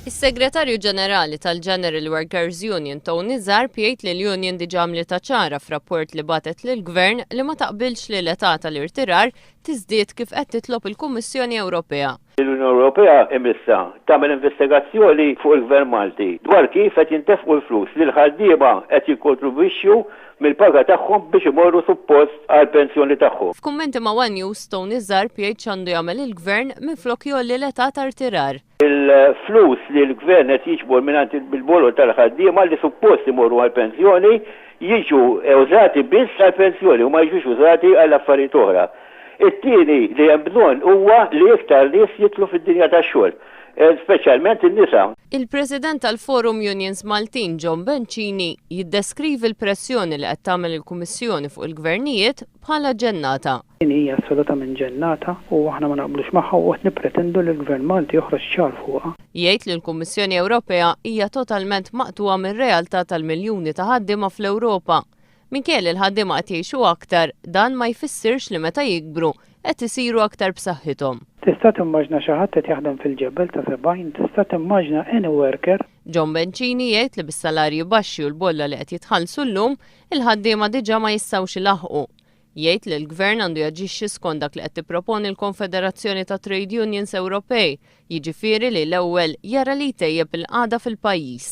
Is-Segretarju Ġenerali tal-General Workers Union Tony Zar jgħid li l-Union diġà għamlet ċara f'rapport li bagħtet lill-Gvern li ma taqbilx li l-età tal-irtirar tiżdied kif qed titlob il-Kummissjoni Ewropea. L-Unjoni Ewropea imissa tagħmel investigazzjoni fuq il-Gvern Malti dwar kif qed jintefqu l-flus li l-ħaddiema qed jikkontribwixxu mill-paga tagħhom biex imorru suppost għall pensjoni tagħhom. F'kummenti ma' One News Tony Zar jgħid x'għandu jagħmel il-Gvern minflok jolli l-età tal-irtirar. Il-flus li l-Gvern qed jiġbor mingħand bil-bolo tal-ħaddiema li suppost imorru għall pensjoni jiġu użati biss għall pensjoni u ma jiġux użati għall affarijiet oħra. It-tieni li hemm bżonn huwa li iktar nies jitlu fid-dinja tax-xogħol, speċjalment in-nisa. Il-President tal-Forum Unions Maltin John Bencini jiddeskrivi l-pressjoni li qed tagħmel il-Kummissjoni fuq il-Gvernijiet bħala ġennata. Hija assolutament ġennata u aħna ma naqblux magħha u qed nippretendu li l-Gvern Malti joħroġ ċar fuqha. Jgħid li l-Kummissjoni Ewropea hija totalment maqtuwa mir-realtà tal-miljuni ta' ħaddiema fl-Ewropa. Minkejja l-ħaddiema qed jgħixu aktar, dan ma jfissirx li meta jikbru qed isiru aktar b'saħħithom. Tista' timmaġna xi ħadd qed jaħdem fil-ġebel ta' 70, tista' timmaġna any worker. John Bencini jgħid li bis-salarji baxxi u l-bolla li qed jitħallsu llum, il-ħaddiema diġà ma jistgħux ilaħqu. Jgħid li l-Gvern għandu jaġixxi skont dak li qed tipproponi l-Konfederazzjoni ta' Trade Unions Ewropej, jiġifieri li l-ewwel jara li jtejjeb il-qagħda fil-pajjiż.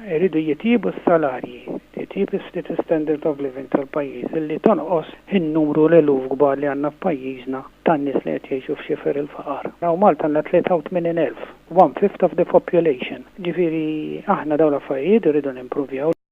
Iridu jitjiebu s-salarji, jitjiebu standard of living tal-pajjiż illi tonqos in-numru l-eluf kbar li għandna f'pajjiżna tan-nies li qed jgħixu f'xifer il-faqar. Naw Malta għandna 83,000, 1/5 of the population. Ġifieri aħna dawn l-affarijiet iridu nimpruvjaw.